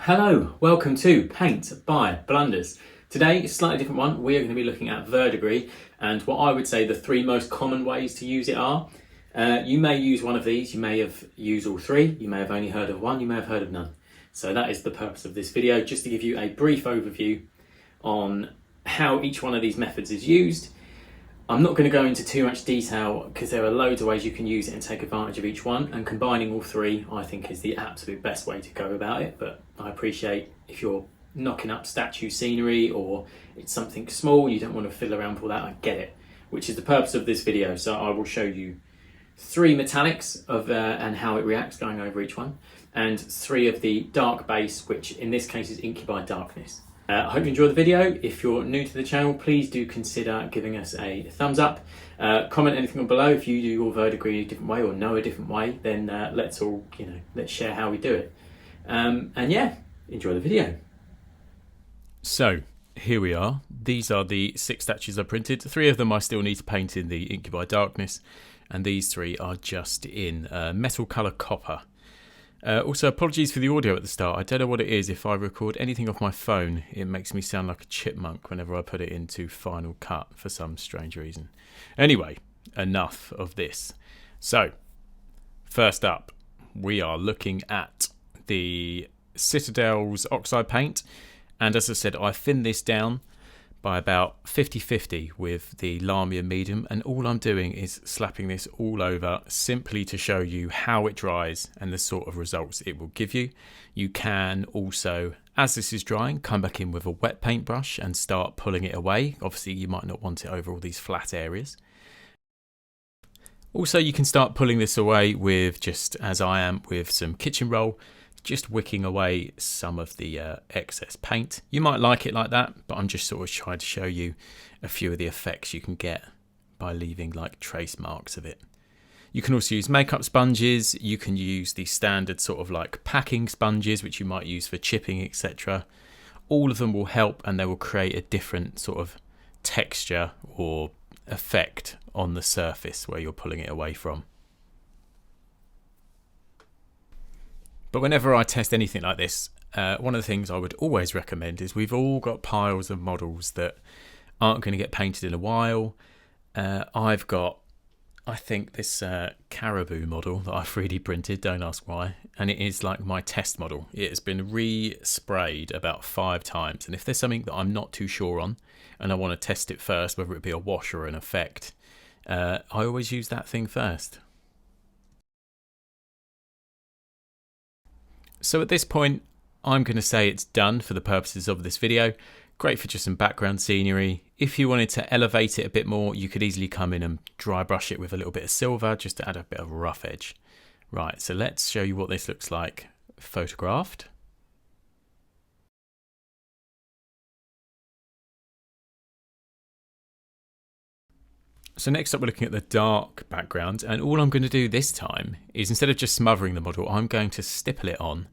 Hello, welcome to Paint by Blunders. Today is a slightly different one. We are going to be looking at Verdigris and what I would say the three most common ways to use it are. You may use one of these, you may have used all three, you may have only heard of one, you may have heard of none. So that is the purpose of this video, just to give you a brief overview on how each one of these methods is used. I'm not going to go into too much detail because there are loads of ways you can use it and take advantage of each one, and combining all three I think is the absolute best way to go about it. But I appreciate if you're knocking up statue scenery or it's something small, you don't want to fiddle around with all that, I get it, which is the purpose of this video. So I will show you three metallics of and how it reacts going over each one, and three of the dark base, which in this case is Incubi Darkness. I hope you enjoy the video. If you're new to the channel, please do consider giving us a thumbs up. Comment anything below if you do your Verdigris a different way or know a different way. Then let's share how we do it. And yeah, enjoy the video. So here we are. These are the 6 statues I printed. 3 of them I still need to paint in the Incubi Darkness, and these 3 are just in metal colour copper. Also, apologies for the audio at the start. I don't know what it is. If I record anything off my phone, it makes me sound like a chipmunk whenever I put it into Final Cut for some strange reason. Anyway, enough of this. So, first up, we are looking at the Citadel's Oxide paint. And as I said, I thinned this down by about 50-50 with the Lamia medium, and all I'm doing is slapping this all over simply to show you how it dries and the sort of results it will give you. You can also, as this is drying, come back in with a wet paintbrush and start pulling it away. Obviously you might not want it over all these flat areas. Also, you can start pulling this away with, just as I am, with some kitchen roll, just wicking away some of the excess paint. You might like it like that, but I'm just sort of trying to show you a few of the effects you can get by leaving like trace marks of it. You can also use makeup sponges. You can use the standard sort of like packing sponges, which you might use for chipping, etc. All of them will help, and they will create a different sort of texture or effect on the surface where you're pulling it away from. But whenever I test anything like this, one of the things I would always recommend is we've all got piles of models that aren't going to get painted in a while. I've got, I think, this caribou model that I 3D printed, don't ask why, and it is like my test model. It has been re-sprayed about 5 times, and if there's something that I'm not too sure on and I want to test it first, whether it be a wash or an effect, I always use that thing first. So at this point, I'm going to say it's done for the purposes of this video. Great for just some background scenery. If you wanted to elevate it a bit more, you could easily come in and dry brush it with a little bit of silver just to add a bit of a rough edge. Right, so let's show you what this looks like photographed. So next up we're looking at the dark background, and all I'm going to do this time is, instead of just smothering the model, I'm going to stipple it on.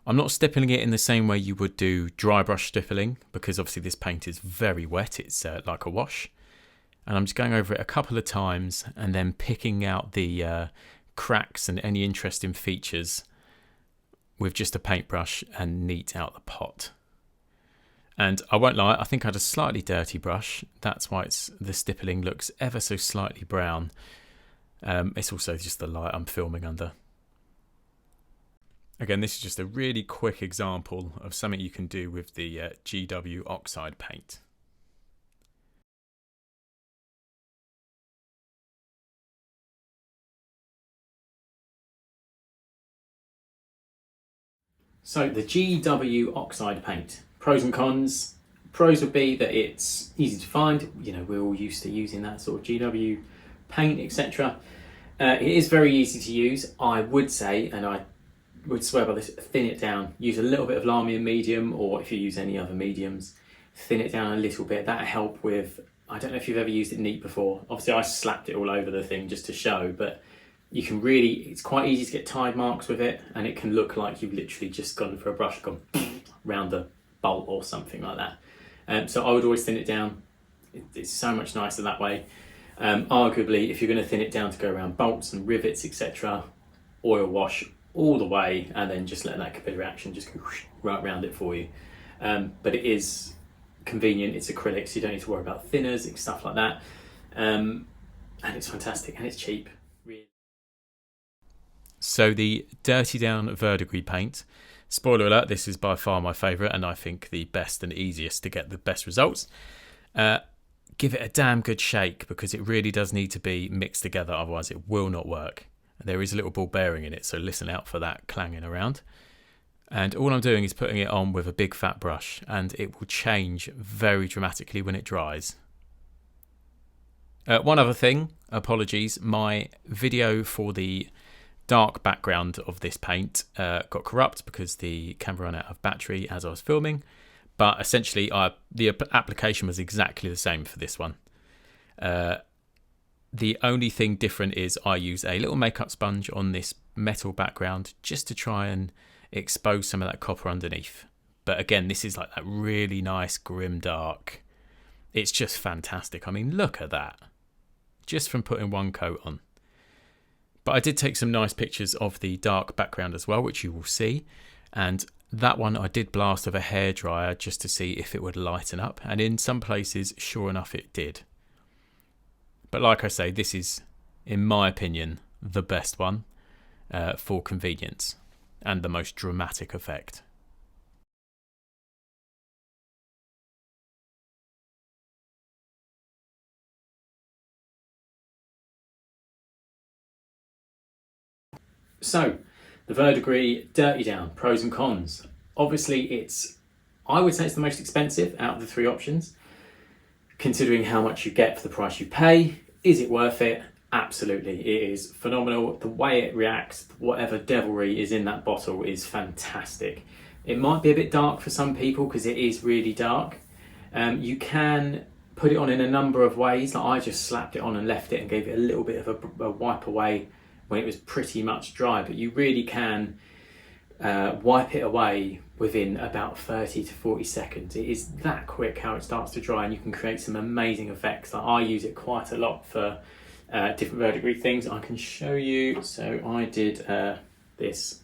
I'm not stippling it in the same way you would do dry brush stippling, because obviously this paint is very wet, it's like a wash. And I'm just going over it a couple of times and then picking out the cracks and any interesting features with just a paintbrush and neat out the pot. And I won't lie, I think I had a slightly dirty brush. That's why the stippling looks ever so slightly brown. It's also just the light I'm filming under. Again, this is just a really quick example of something you can do with the GW Oxide paint. So the GW Oxide paint. Pros and cons. Pros would be that it's easy to find. You know, we're all used to using that sort of GW paint, etc. It is very easy to use. I would say, and I would swear by this, thin it down. Use a little bit of Lamia medium, or if you use any other mediums, thin it down a little bit. That'll help with, I don't know if you've ever used it neat before. Obviously I slapped it all over the thing just to show, but you can really, it's quite easy to get tide marks with it, and it can look like you've literally just gone for a brush, gone round the bolt or something like that. So I would always thin it down. It's so much nicer that way. Arguably, if you're going to thin it down to go around bolts and rivets, etc., oil wash all the way, and then just let that capillary action just go right around it for you. But it is convenient. It's acrylic, so you don't need to worry about thinners and stuff like that. And it's fantastic, and it's cheap. Really. So the Dirty Down Verdigris paint, spoiler alert, this is by far my favourite, and I think the best and easiest to get the best results. Give it a damn good shake, because it really does need to be mixed together, otherwise it will not work. There is a little ball bearing in it, so listen out for that clanging around. And all I'm doing is putting it on with a big fat brush, and it will change very dramatically when it dries. One other thing, apologies, my video for the dark background of this paint got corrupt because the camera ran out of battery as I was filming, but essentially the application was exactly the same for this one. The only thing different is I use a little makeup sponge on this metal background just to try and expose some of that copper underneath. But again, this is like that really nice grim dark. It's just fantastic. I mean, look at that. Just from putting one coat on. But I did take some nice pictures of the dark background as well, which you will see. And that one I did blast with a hairdryer just to see if it would lighten up. And in some places, sure enough, it did. But like I say, this is, in my opinion, the best one for convenience and the most dramatic effect. So, the Verdigris Dirty Down, pros and cons. Obviously, I would say it's the most expensive out of the three options. Considering how much you get for the price you pay, is it worth it? Absolutely, it is phenomenal. The way it reacts, whatever devilry is in that bottle is fantastic. It might be a bit dark for some people because it is really dark. You can put it on in a number of ways. Like I just slapped it on and left it and gave it a little bit of a wipe away when it was pretty much dry, but you really can wipe it away within about 30 to 40 seconds. It is that quick how it starts to dry, and you can create some amazing effects. Like I use it quite a lot for different verdigris things. I can show you. So I did this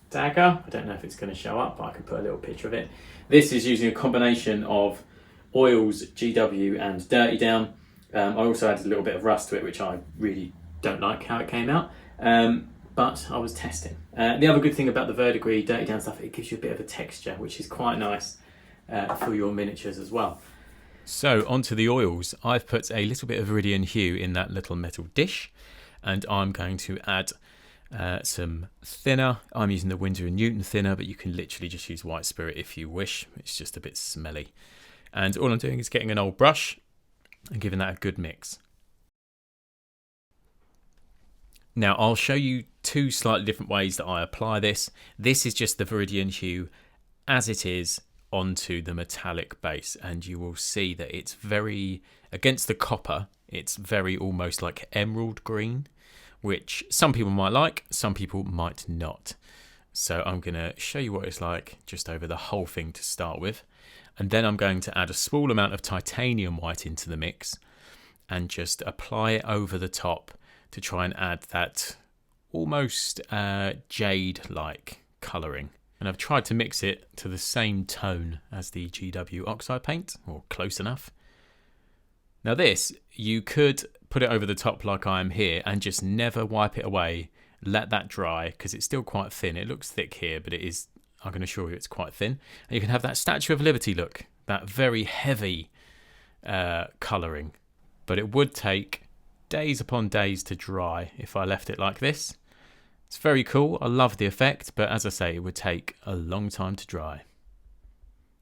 dagger. I don't know if it's going to show up, but I can put a little picture of it. This is using a combination of oils, GW and Dirty Down. I also added a little bit of rust to it, which I really don't like how it came out. But I was testing. The other good thing about the Verdigris Dirty Down stuff, it gives you a bit of a texture, which is quite nice for your miniatures as well. So onto the oils. I've put a little bit of Viridian Hue in that little metal dish, and I'm going to add some thinner. I'm using the Windsor Newtons thinner, but you can literally just use White Spirit if you wish. It's just a bit smelly. And all I'm doing is getting an old brush and giving that a good mix. Now I'll show you two slightly different ways that I apply this. This is just the Viridian Hue as it is onto the metallic base, and you will see that it's very, against the copper, it's very almost like emerald green, which some people might like, some people might not. So I'm going to show you what it's like just over the whole thing to start with. And then I'm going to add a small amount of titanium white into the mix and just apply it over the top to try and add that almost jade-like colouring. And I've tried to mix it to the same tone as the GW Oxide paint, or close enough. Now this, you could put it over the top like I am here and just never wipe it away, let that dry, because it's still quite thin. It looks thick here, but it is, I can assure you it's quite thin. And you can have that Statue of Liberty look, that very heavy colouring. But it would take days upon days to dry if I left it like this. It's very cool, I love the effect, but as I say, it would take a long time to dry.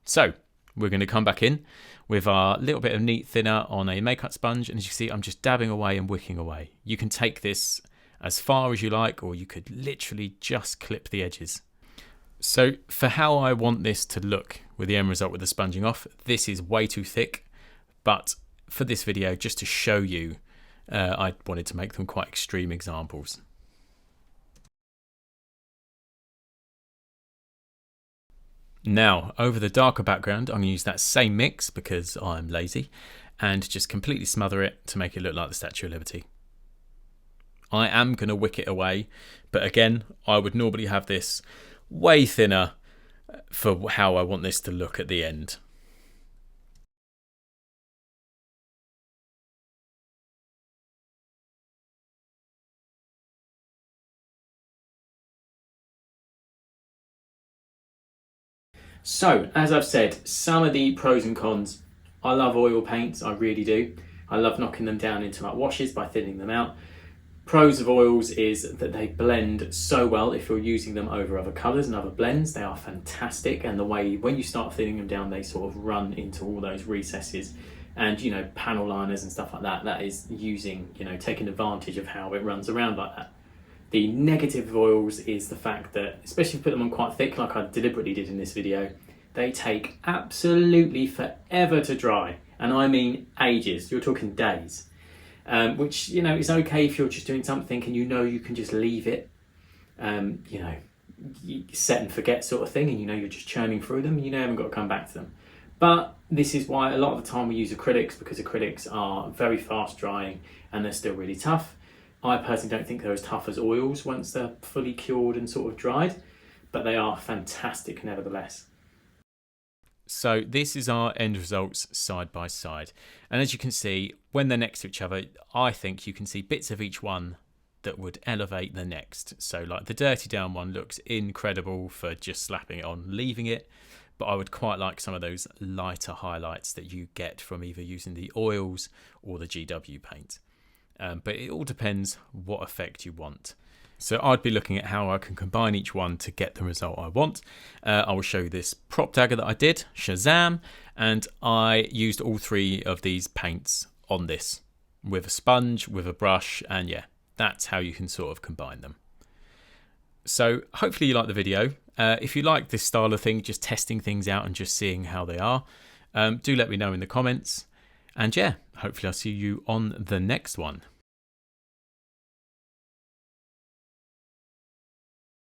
So, we're going to come back in with our little bit of neat thinner on a makeup sponge, and as you see, I'm just dabbing away and wicking away. You can take this as far as you like, or you could literally just clip the edges. So, for how I want this to look with the end result with the sponging off, this is way too thick, but for this video, just to show you, I wanted to make them quite extreme examples. Now, over the darker background, I'm going to use that same mix because I'm lazy, and just completely smother it to make it look like the Statue of Liberty. I am going to wick it away, but again, I would normally have this way thinner for how I want this to look at the end. So, as I've said, some of the pros and cons. I love oil paints, I really do. I love knocking them down into like washes by thinning them out. Pros of oils is that they blend so well if you're using them over other colours and other blends. They are fantastic, and the way when you start thinning them down, they sort of run into all those recesses and, you know, panel liners and stuff like that. That is using, you know, taking advantage of how it runs around like that. The negative of oils is the fact that, especially if you put them on quite thick, like I deliberately did in this video, they take absolutely forever to dry. And I mean ages, you're talking days. Which, you know, is okay if you're just doing something and you know you can just leave it, you know, set and forget sort of thing, and you know you're just churning through them, you know, haven't got to come back to them. But this is why a lot of the time we use acrylics, because acrylics are very fast drying and they're still really tough. I personally don't think they're as tough as oils once they're fully cured and sort of dried, but they are fantastic nevertheless. So this is our end results side by side. And as you can see, when they're next to each other, I think you can see bits of each one that would elevate the next. So like the dirty down one looks incredible for just slapping it on, leaving it. But I would quite like some of those lighter highlights that you get from either using the oils or the GW paint. But it all depends what effect you want. So I'd be looking at how I can combine each one to get the result I want. I will show you this prop dagger that I did, Shazam, and I used all three of these paints on this with a sponge, with a brush, and yeah, that's how you can sort of combine them. So hopefully you like the video. If you like this style of thing, just testing things out and just seeing how they are, do let me know in the comments. And yeah, hopefully I'll see you on the next one.